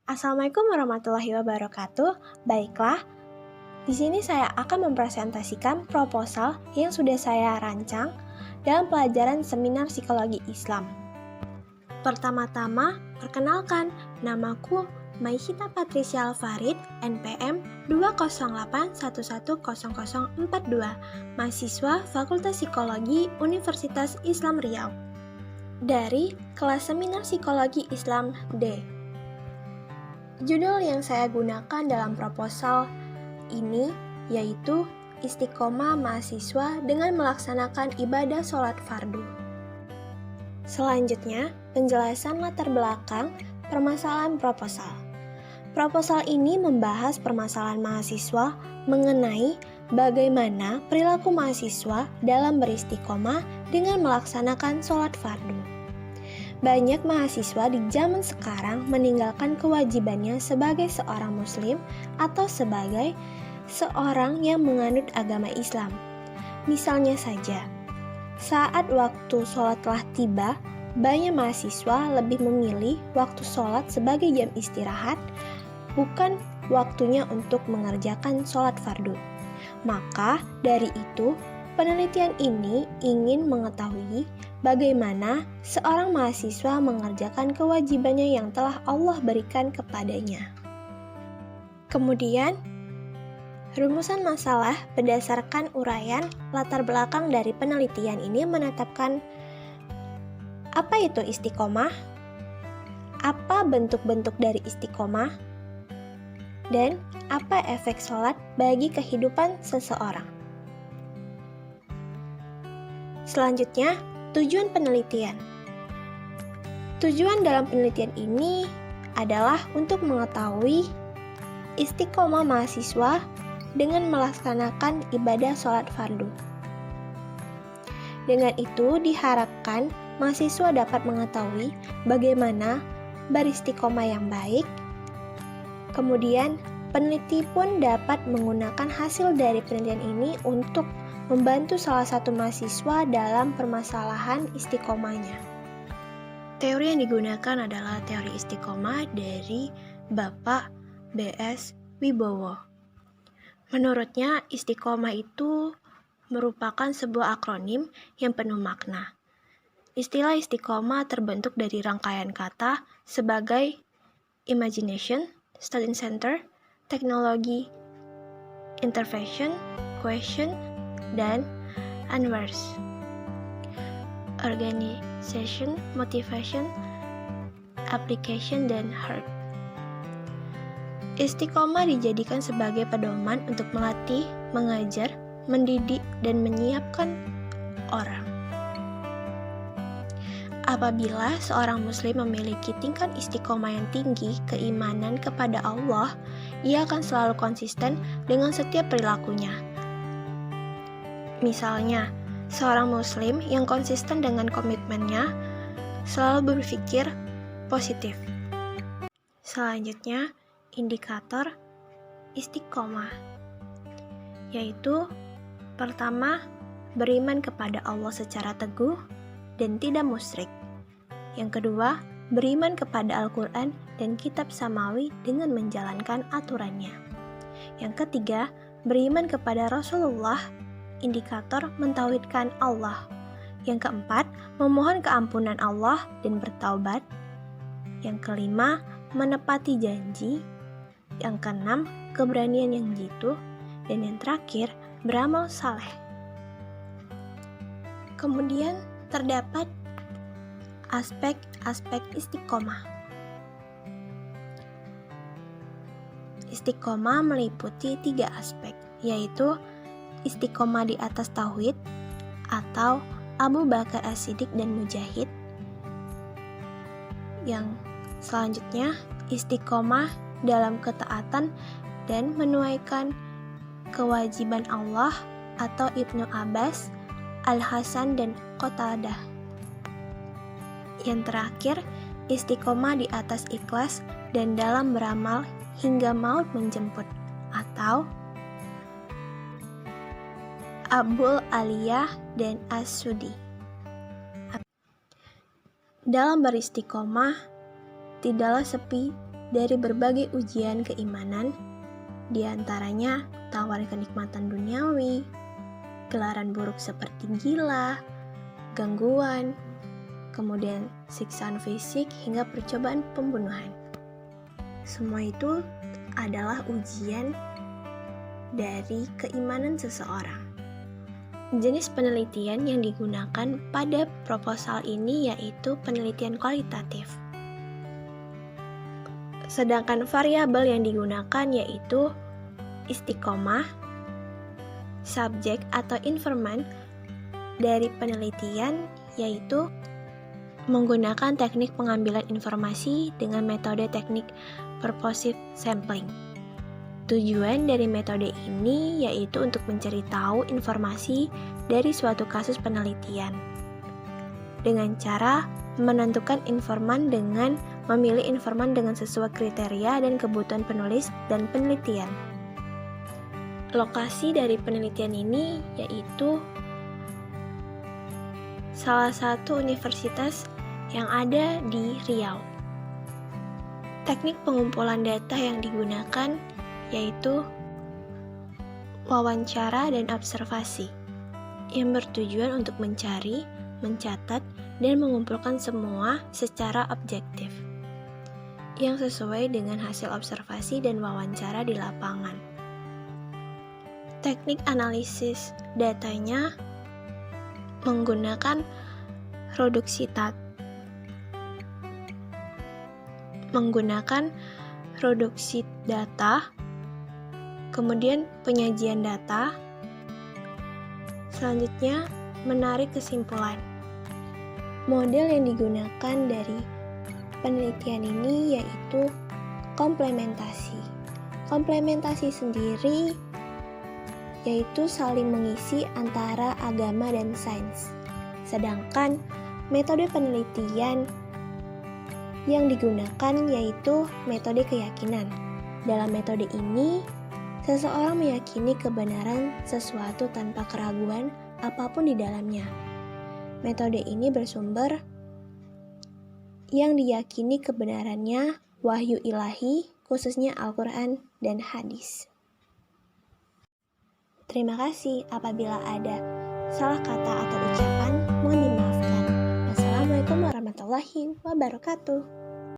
Assalamualaikum warahmatullahi wabarakatuh. Baiklah, di sini saya akan mempresentasikan proposal yang sudah saya rancang dalam pelajaran seminar psikologi Islam. Pertama-tama, perkenalkan, namaku Maihita Patricia Alfarid, NPM 208110042, mahasiswa Fakultas Psikologi Universitas Islam Riau, dari kelas seminar psikologi Islam D. Judul yang saya gunakan dalam proposal ini yaitu Istiqomah Mahasiswa dengan Melaksanakan Ibadah Sholat Fardu. Selanjutnya, penjelasan latar belakang permasalahan proposal. Proposal ini membahas permasalahan mahasiswa mengenai bagaimana perilaku mahasiswa dalam beristiqomah dengan melaksanakan sholat fardu. Banyak mahasiswa di zaman sekarang meninggalkan kewajibannya sebagai seorang muslim atau sebagai seorang yang menganut agama Islam. Misalnya saja, saat waktu sholat telah tiba, banyak mahasiswa lebih memilih waktu sholat sebagai jam istirahat, bukan waktunya untuk mengerjakan sholat fardu. Maka dari itu, penelitian ini ingin mengetahui bagaimana seorang mahasiswa mengerjakan kewajibannya yang telah Allah berikan kepadanya. Kemudian, rumusan masalah berdasarkan uraian latar belakang dari penelitian ini menetapkan apa itu istiqomah, apa bentuk-bentuk dari istiqomah, dan apa efek sholat bagi kehidupan seseorang. Selanjutnya, tujuan penelitian. Tujuan dalam penelitian ini adalah untuk mengetahui istiqomah mahasiswa dengan melaksanakan ibadah sholat fardu. Dengan itu diharapkan mahasiswa dapat mengetahui bagaimana beristiqomah yang baik. Kemudian, peneliti pun dapat menggunakan hasil dari penelitian ini untuk membantu salah satu mahasiswa dalam permasalahan istiqomahnya. Teori yang digunakan adalah teori istiqomah dari Bapak B.S. Wibowo. Menurutnya, istiqomah itu merupakan sebuah akronim yang penuh makna. Istilah istiqomah terbentuk dari rangkaian kata sebagai imagination, study center, technology, intervention, question, dan answers. Organization, motivation, application, dan heart. Istiqomah dijadikan sebagai pedoman untuk melatih, mengajar, mendidik, dan menyiapkan orang. Apabila seorang muslim memiliki tingkat istiqomah yang tinggi, keimanan kepada Allah, ia akan selalu konsisten dengan setiap perilakunya. Misalnya, seorang muslim yang konsisten dengan komitmennya selalu berpikir positif. Selanjutnya, indikator istiqomah, yaitu pertama, beriman kepada Allah secara teguh dan tidak musyrik. Yang kedua, beriman kepada Al-Quran dan kitab samawi dengan menjalankan aturannya. Yang ketiga, beriman kepada Rasulullah, indikator mentauhidkan Allah. Yang keempat, memohon keampunan Allah dan bertaubat. Yang kelima, menepati janji. Yang keenam, keberanian yang jitu. Dan yang terakhir, beramal saleh. Kemudian terdapat aspek-aspek istiqomah. Istiqomah meliputi 3 aspek, yaitu istiqomah di atas tauhid atau Abu Bakar As-Siddiq dan Mujahid. Yang selanjutnya, istiqomah dalam ketaatan dan menunaikan kewajiban Allah atau Ibnu Abbas, Al-Hasan, dan Qatadah. Yang terakhir, istiqomah di atas ikhlas dan dalam beramal hingga maut menjemput atau Abul Aliyah dan As-Sudi. Dalam beristiqomah, tidaklah sepi dari berbagai ujian keimanan, di antaranya tawar kenikmatan duniawi, gelaran buruk seperti gila, gangguan, kemudian siksaan fisik hingga percobaan pembunuhan. Semua itu adalah ujian dari keimanan seseorang. Jenis penelitian yang digunakan pada proposal ini yaitu penelitian kualitatif. Sedangkan variabel yang digunakan yaitu istiqomah, subjek atau informan dari penelitian yaitu menggunakan teknik pengambilan informasi dengan metode teknik purposive sampling. Tujuan dari metode ini yaitu untuk mencari tahu informasi dari suatu kasus penelitian dengan cara menentukan informan dengan memilih informan dengan sesuai kriteria dan kebutuhan penulis dan penelitian. Lokasi dari penelitian ini yaitu salah satu universitas yang ada di Riau. Teknik pengumpulan data yang digunakan yaitu wawancara dan observasi yang bertujuan untuk mencari, mencatat, dan mengumpulkan semua secara objektif yang sesuai dengan hasil observasi dan wawancara di lapangan. Teknik analisis datanya menggunakan reduksi data, kemudian penyajian data, selanjutnya menarik kesimpulan. Model yang digunakan dari penelitian ini yaitu komplementasi. Komplementasi sendiri yaitu saling mengisi antara agama dan sains. Sedangkan metode penelitian yang digunakan yaitu metode keyakinan. Dalam metode ini, seseorang meyakini kebenaran sesuatu tanpa keraguan apapun di dalamnya. Metode ini bersumber yang diyakini kebenarannya wahyu ilahi, khususnya Al-Quran dan hadis. Terima kasih apabila ada salah kata atau ucapan, mohon dimaafkan. Wassalamualaikum warahmatullahi wabarakatuh.